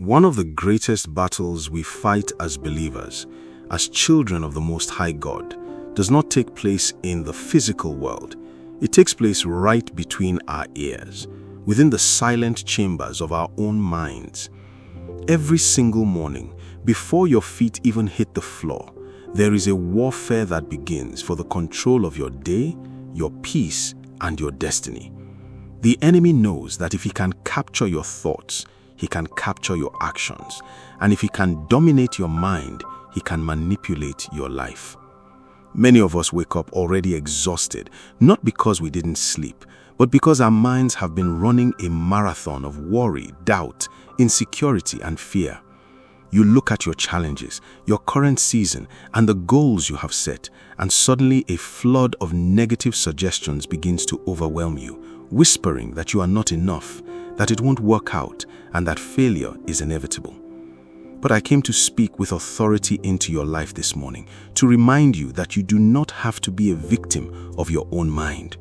One of the greatest battles we fight as believers, as children of the Most High God, does not take place in the physical world. It takes place right between our ears, within the silent chambers of our own minds. Every single morning, before your feet even hit the floor, there is a warfare that begins for the control of your day, your peace, and your destiny. The enemy knows that if he can capture your thoughts, he can capture your actions. And if he can dominate your mind, he can manipulate your life. Many of us wake up already exhausted, not because we didn't sleep, but because our minds have been running a marathon of worry, doubt, insecurity, and fear. You look at your challenges, your current season, and the goals you have set, and suddenly a flood of negative suggestions begins to overwhelm you, whispering that you are not enough, that it won't work out, and that failure is inevitable. But I came to speak with authority into your life this morning, to remind you that you do not have to be a victim of your own mind.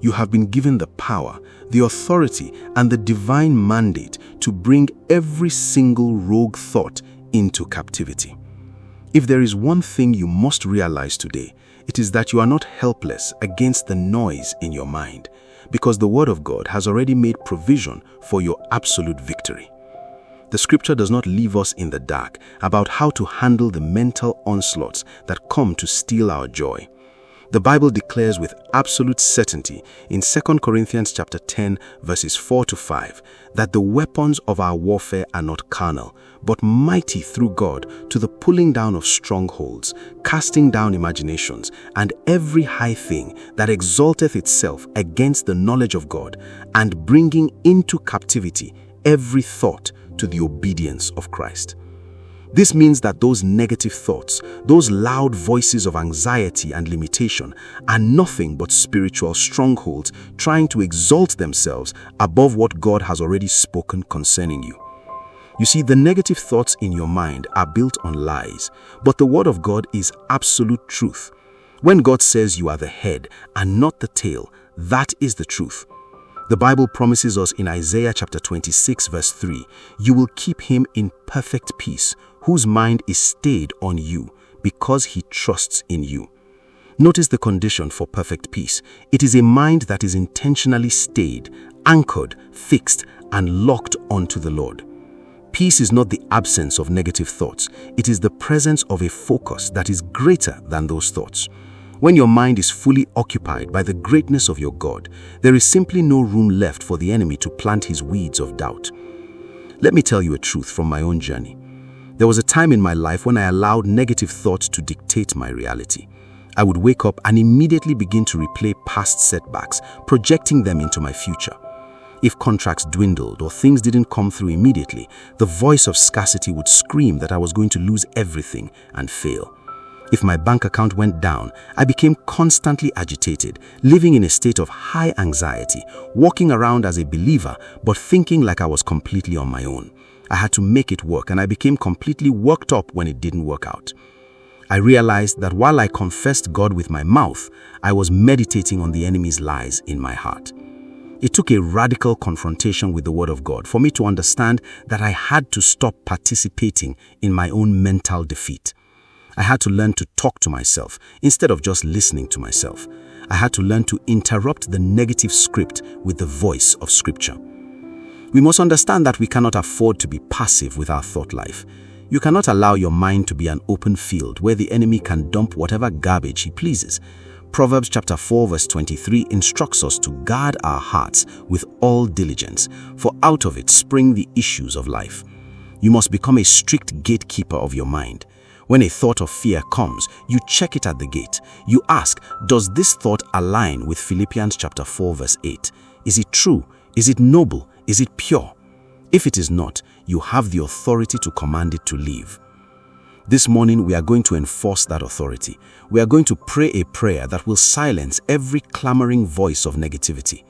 You have been given the power, the authority, and the divine mandate to bring every single rogue thought into captivity. If there is one thing you must realize today, it is that you are not helpless against the noise in your mind, because the Word of God has already made provision for your absolute victory. The scripture does not leave us in the dark about how to handle the mental onslaughts that come to steal our joy. The Bible declares with absolute certainty in 2 Corinthians chapter 10, verses 4 to 5, that the weapons of our warfare are not carnal, but mighty through God to the pulling down of strongholds, casting down imaginations, and every high thing that exalteth itself against the knowledge of God, and bringing into captivity every thought to the obedience of Christ. This means that those negative thoughts, those loud voices of anxiety and limitation, are nothing but spiritual strongholds trying to exalt themselves above what God has already spoken concerning you. You see, the negative thoughts in your mind are built on lies, but the Word of God is absolute truth. When God says you are the head and not the tail, that is the truth. The Bible promises us in Isaiah chapter 26 verse 3, "You will keep him in perfect peace, whose mind is stayed on you, because he trusts in you." Notice the condition for perfect peace. It is a mind that is intentionally stayed, anchored, fixed, and locked onto the Lord. Peace is not the absence of negative thoughts. It is the presence of a focus that is greater than those thoughts. When your mind is fully occupied by the greatness of your God, there is simply no room left for the enemy to plant his weeds of doubt. Let me tell you a truth from my own journey. There was a time in my life when I allowed negative thoughts to dictate my reality. I would wake up and immediately begin to replay past setbacks, projecting them into my future. If contracts dwindled or things didn't come through immediately, the voice of scarcity would scream that I was going to lose everything and fail. If my bank account went down, I became constantly agitated, living in a state of high anxiety, walking around as a believer, but thinking like I was completely on my own. I had to make it work, and I became completely worked up when it didn't work out. I realized that while I confessed God with my mouth, I was meditating on the enemy's lies in my heart. It took a radical confrontation with the Word of God for me to understand that I had to stop participating in my own mental defeat. I had to learn to talk to myself instead of just listening to myself. I had to learn to interrupt the negative script with the voice of Scripture. We must understand that we cannot afford to be passive with our thought life. You cannot allow your mind to be an open field where the enemy can dump whatever garbage he pleases. Proverbs chapter 4 verse 23 instructs us to guard our hearts with all diligence, for out of it spring the issues of life. You must become a strict gatekeeper of your mind. When a thought of fear comes, you check it at the gate. You ask, does this thought align with Philippians chapter 4 verse 8? Is it true? Is it noble? Is it pure? If it is not, you have the authority to command it to leave. This morning, we are going to enforce that authority. We are going to pray a prayer that will silence every clamoring voice of negativity.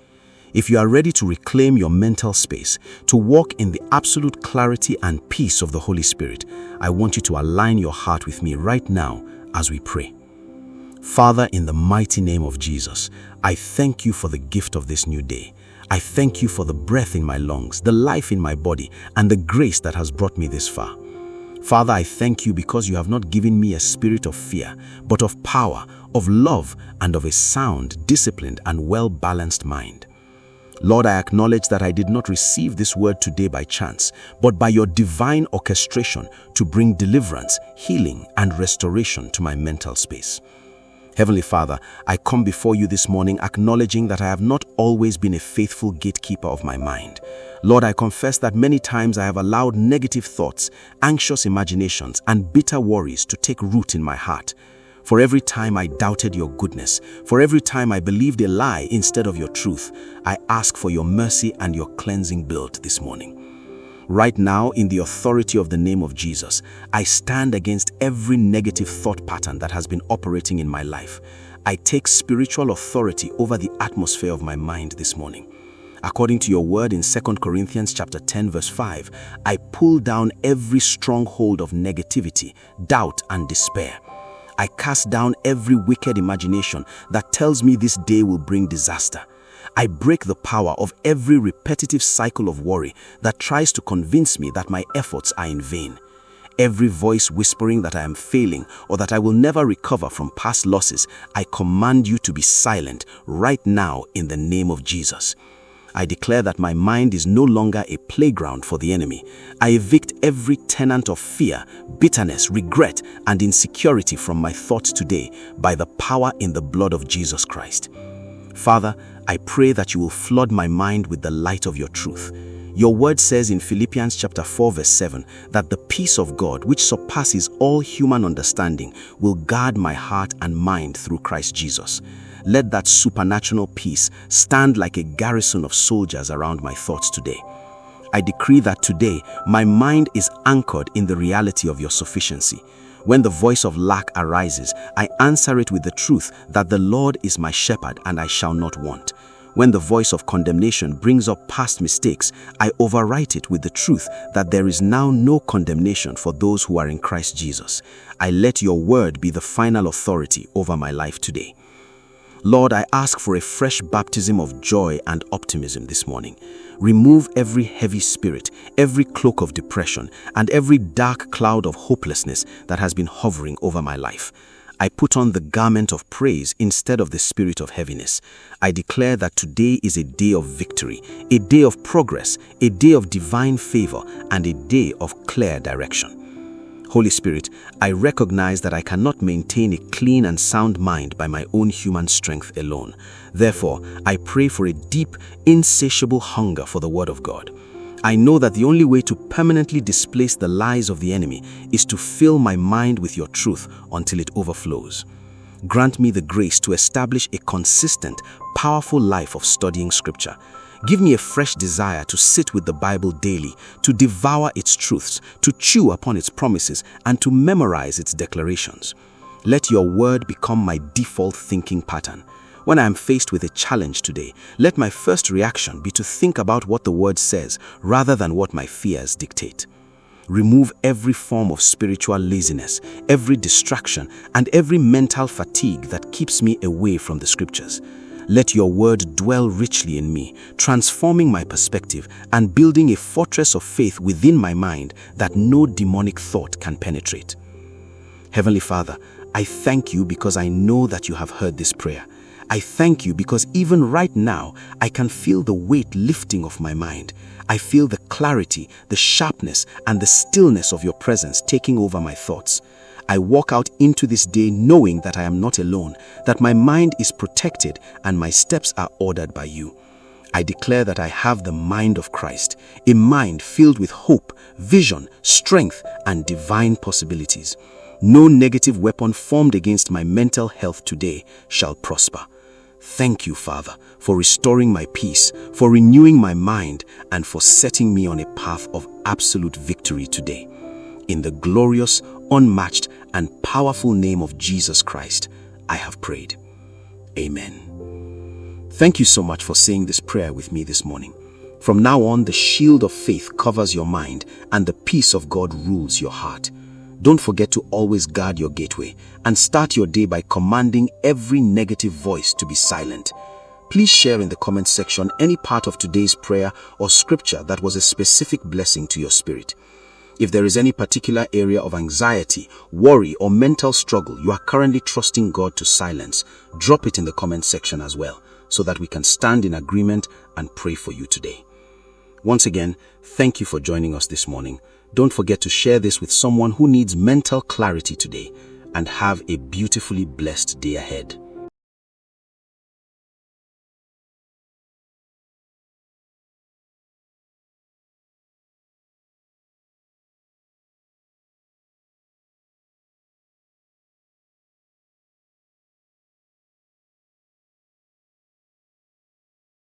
If you are ready to reclaim your mental space, to walk in the absolute clarity and peace of the Holy Spirit, I want you to align your heart with me right now as we pray. Father, in the mighty name of Jesus, I thank you for the gift of this new day. I thank you for the breath in my lungs, the life in my body, and the grace that has brought me this far. Father, I thank you because you have not given me a spirit of fear, but of power, of love, and of a sound, disciplined, and well-balanced mind. Lord, I acknowledge that I did not receive this word today by chance, but by your divine orchestration to bring deliverance, healing, and restoration to my mental space. Heavenly Father, I come before you this morning acknowledging that I have not always been a faithful gatekeeper of my mind. Lord, I confess that many times I have allowed negative thoughts, anxious imaginations, and bitter worries to take root in my heart. For every time I doubted your goodness, for every time I believed a lie instead of your truth, I ask for your mercy and your cleansing blood this morning. Right now, in the authority of the name of Jesus, I stand against every negative thought pattern that has been operating in my life. I take spiritual authority over the atmosphere of my mind this morning. According to your word in 2 Corinthians chapter 10 verse 5, I pull down every stronghold of negativity, doubt, and despair. I cast down every wicked imagination that tells me this day will bring disaster. I break the power of every repetitive cycle of worry that tries to convince me that my efforts are in vain. Every voice whispering that I am failing or that I will never recover from past losses, I command you to be silent right now in the name of Jesus. I declare that my mind is no longer a playground for the enemy. I evict every tenant of fear, bitterness, regret, and insecurity from my thoughts today by the power in the blood of Jesus Christ. Father, I pray that you will flood my mind with the light of your truth. Your word says in Philippians chapter 4 verse 7 that the peace of God, which surpasses all human understanding, will guard my heart and mind through Christ Jesus. Let that supernatural peace stand like a garrison of soldiers around my thoughts today. I decree that today my mind is anchored in the reality of your sufficiency. When the voice of lack arises, I answer it with the truth that the Lord is my shepherd and I shall not want. When the voice of condemnation brings up past mistakes, I overwrite it with the truth that there is now no condemnation for those who are in Christ Jesus. I let your word be the final authority over my life today. Lord, I ask for a fresh baptism of joy and optimism this morning. Remove every heavy spirit, every cloak of depression, and every dark cloud of hopelessness that has been hovering over my life. I put on the garment of praise instead of the spirit of heaviness. I declare that today is a day of victory, a day of progress, a day of divine favor, and a day of clear direction. Holy Spirit, I recognize that I cannot maintain a clean and sound mind by my own human strength alone. Therefore, I pray for a deep, insatiable hunger for the Word of God. I know that the only way to permanently displace the lies of the enemy is to fill my mind with your truth until it overflows. Grant me the grace to establish a consistent, powerful life of studying Scripture. Give me a fresh desire to sit with the Bible daily, to devour its truths, to chew upon its promises, and to memorize its declarations. Let your word become my default thinking pattern. When I am faced with a challenge today, let my first reaction be to think about what the word says rather than what my fears dictate. Remove every form of spiritual laziness, every distraction, and every mental fatigue that keeps me away from the Scriptures. Let your word dwell richly in me, transforming my perspective and building a fortress of faith within my mind that no demonic thought can penetrate. Heavenly Father, I thank you because I know that you have heard this prayer. I thank you because even right now, I can feel the weight lifting off my mind. I feel the clarity, the sharpness, and the stillness of your presence taking over my thoughts. I walk out into this day knowing that I am not alone, that my mind is protected and my steps are ordered by you. I declare that I have the mind of Christ, a mind filled with hope, vision, strength, and divine possibilities. No negative weapon formed against my mental health today shall prosper. Thank you, Father, for restoring my peace, for renewing my mind, and for setting me on a path of absolute victory today. In the glorious, unmatched, and powerful name of Jesus Christ, I have prayed. Amen. Thank you so much for saying this prayer with me this morning. From now on, the shield of faith covers your mind, and the peace of God rules your heart. Don't forget to always guard your gateway and start your day by commanding every negative voice to be silent. Please share in the comment section any part of today's prayer or scripture that was a specific blessing to your spirit. If there is any particular area of anxiety, worry, or mental struggle you are currently trusting God to silence, drop it in the comment section as well, so that we can stand in agreement and pray for you today. Once again, thank you for joining us this morning. Don't forget to share this with someone who needs mental clarity today, and have a beautifully blessed day ahead.